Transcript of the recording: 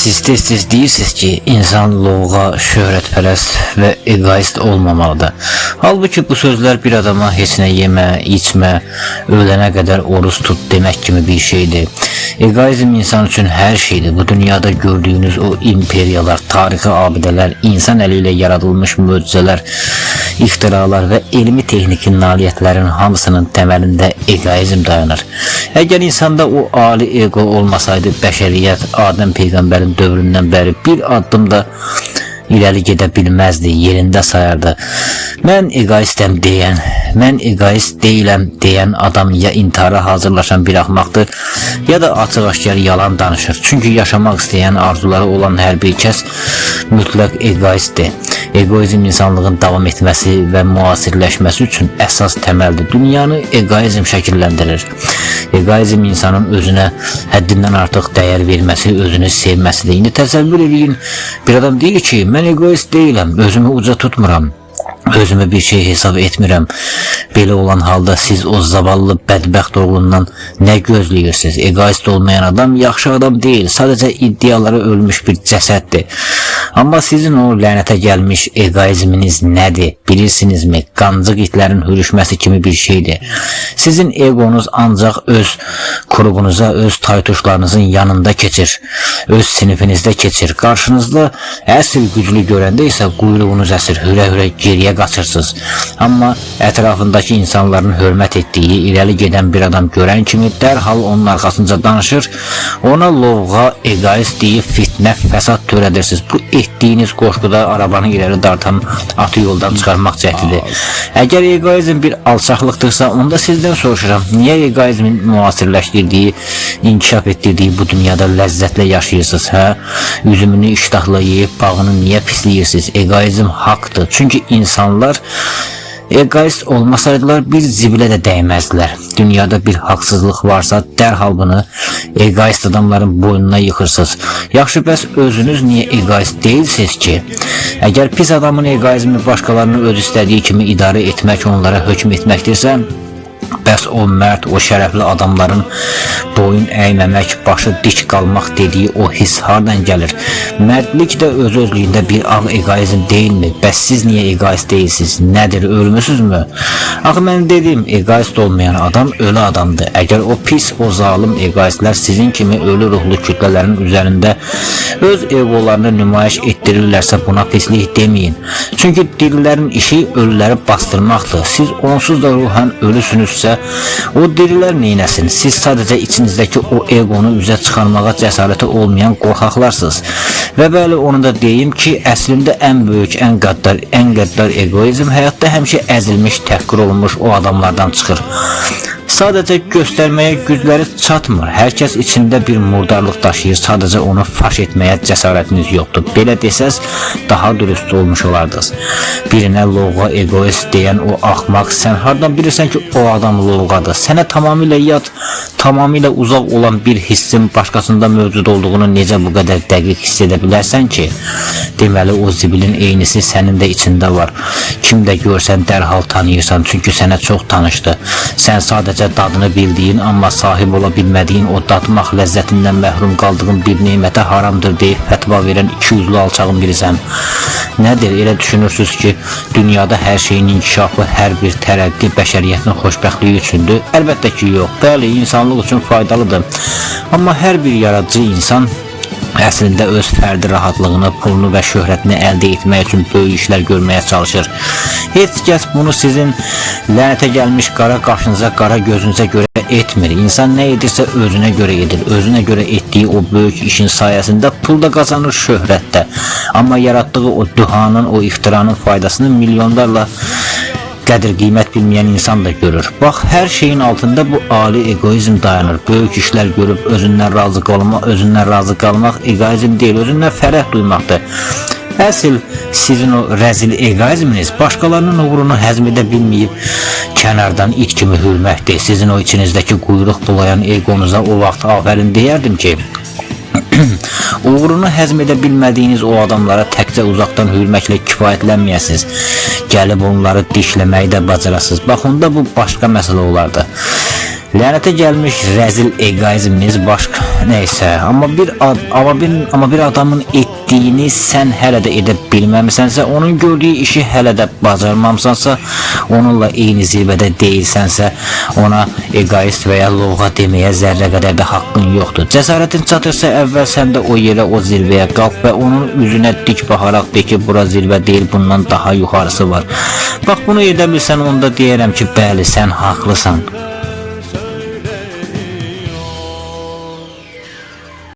Siz tez deyirsiniz ki insan lovğa, şöhrətpərəst və egoist olmamalıdır. Halbuki bu sözlər bir adama heç nə yemə, içmə, ölənə qədər oruç tut demək kimi bir şeydir. Egoizm insan üçün hər şeydir. Bu dünyada gördüyünüz o imperiyalar, tarixi abidələr, insan əli ilə yaradılmış möcüzələr, ixtiralar və elmi texniki nailiyyətlərin hamısının təməlində egoizm dayanır. Əgər insanda o ali ego olmasaydı, bəşəriyyət Adəm Peyğəmbərin dövründən bəri bir addım da irəli gedə bilməzdi, yerində sayardı. Mən egoistəm deyən, mən egoist deyiləm deyən adam ya intihara hazırlaşan bir axmaqdır, ya da açıq-aşkar yalan danışır. Çünki yaşamaq istəyən, arzuları olan hər bir kəs mütləq egoistdir. Egoizm insanlığın davam etməsi və müasirləşməsi üçün əsas təməldir. Dünyanı egoizm şəkilləndirir. Egoizm insanın özünə həddindən artıq dəyər verməsi, özünü sevməsidir. İndi təsəvvür edin, bir adam deyir ki, mən egoist deyiləm, özümü uca tutmuram, özümü bir şey hesab etmirəm. Belə olan halda siz o zavallı bədbəxt oğlundan nə gözləyirsiniz? Egoist olmayan adam yaxşı adam deyil, sadəcə iddiaları ölmüş bir cəsəddir. Amma sizin o lənətə gəlmiş egoizminiz nədir? Bilirsinizmi? Qancıq itlərin hürüşməsi kimi bir şeydir. Sizin egonuz ancaq öz qrupunuza, öz taytuşlarınızın yanında keçir, öz sinifinizdə keçir. Qarşınızda əsl güclü görəndə isə quyruğunuz əsir, hürə-hürə geriyə qaçırsınız. Amma ətrafındakı insanların hörmət etdiyi, irəli gedən bir adam görən kimi dərhal onun arxasınca danışır, ona lovğa, egoist deyib fitnə, fəsad törədirsiniz. Bu etdiyiniz qoşquda arabanı irəli dartan atı yoldan çıxarmaq cəhdidir. Əgər egoizm bir alçaqlıqdırsa, onda sizdən soruşuram, niyə egoizmin müasirləşdirdiyi, inkişaf etdirdiyi bu dünyada ləzzətlə yaşayırsınız, hə? Üzümünü iştahla yeyib bağını niyə pisləyirsiniz? Egoizm haqdır. Çünki insanlar egoist olmasaydılar bir zibilə də dəyməzdilər. Dünyada bir haqsızlıq varsa dərhal bunu egoist adamların boynuna yıxırsınız. Yaxşı, bəs özünüz niyə egoist deyilsiniz ki? Əgər pis adamın egoizmi başqalarını öz istədiyi kimi idarə etmək, onlara hökm etməkdirsə, bəs o mərd, o şərəfli adamların boyun əyməmək, başı dik qalmaq dediyi o his hardan gəlir? Mərdlik də öz-özlüyündə bir ağ egoizm deyilmi? Bəs siz niyə egoist deyilsiniz? Nədir, ölmüsünüzmü? Axı mən dedim, egoist olmayan adam ölü adamdır. Əgər o pis, o zalim egoistlər sizin kimi ölü ruhlu kütlələrin üzərində öz egolarını nümayiş etdirirlərsə buna pislik deməyin. Çünki dirilərin işi ölüləri bastırmaqdır. Siz onsuz da ruhən ölüsünüzsə, o dirilər neynəsin? Siz sadəcə içinizdəki o egonu üzə çıxarmağa cəsarəti olmayan qorxaqlarsınız. Və bəli, onu da deyim ki, əslində ən böyük, ən qəddar egoizm həyatda həmişə əzilmiş, təhqir olunmuş o adamlardan çıxır. Sadəcə göstərməyə gücləri çatmır. Hər kəs içində bir murdarlıq daşıyır, sadəcə onu faş etməyə cəsarətiniz yoxdur. Belə desəz, daha dürüst olmuş olardınız. Birinə lovğa, egoist deyən o axmaq, sən hardan bilirsən ki, o adam lovğadır? Sənə tamamilə yad, tamamilə uzaq olan bir hissin başqasında mövcud olduğunu necə bu qədər dəqiq hiss edə bilərsən ki? Deməli, o zibilin eynisi sənin də içində var. Kim də görsən dərhal tanıyırsan, çünki sənə çox tanışdı. Sən sadəcə dadını bildiyin, amma sahib ola bilmədiyin o dadmaq ləzzətindən məhrum qaldığın bir nemətə haramdır deyib fətva verən 200'lü alçağın birisən. Nədir, elə düşünürsünüz ki, dünyada hər şeyin inkişafı, hər bir tərəqqi bəşəriyyətin xoşbəxtliyi üçündür? Əlbəttə ki, yox. Bəli, insanlıq üçün faydalıdır. Amma hər bir yaradıcı insan əslində öz fərdi rahatlığını, pulunu və şöhrətini əldə etmək üçün böyük işlər görməyə çalışır. Heç kəs bunu sizin lənətə gəlmiş qara qaşınıza, qara gözünüzə görə etmir. İnsan nə edirsə özünə görə edir. Özünə görə etdiyi o böyük işin sayəsində pul da qazanır, şöhrət də. Amma yaratdığı o dühanın, o ixtiranın faydasını milyonlarla qədir-qiymət bilməyən insan da görür. Bax, hər şeyin altında bu ali egoizm dayanır. Böyük işlər görüb özündən razı qalmaq egoizm deyil, özündən fərəh duymaqdır. Əsl sizin o rəzil egoizminiz başqalarının uğrunu həzm edə bilməyib kənardan it kimi hürməkdir. Sizin o içinizdəki quyruq bulayan egonuza o vaxt afərin deyərdim ki, uğrunu həzm edə bilmədiyiniz o adamlara təkcə uzaqdan hürməklə kifayətlənməyəsiniz. Gəlib onları dişləməyi də bacarasınız. Bax, onda bu başqa məsələ olardı. Lənətə gəlmiş rəzil egoizminiz başqa neysə, amma bir adamın etdiyini sən hələ də edə bilməmisənsə, onun gördüyü işi hələ də bacarmamısansa, onunla eyni zirvədə deyilsənsə, ona egoist və ya lovğa deməyə zərrə qədər də haqqın yoxdur. Cəsarətin çatırsa, əvvəl sən də o yerə, o zirvəyə qalx və onun üzünə dik baxaraq de ki, bura zirvə deyil, bundan daha yuxarısı var. Bax, bunu edə bilsən, onda deyərəm ki, bəli, sən haqlısan.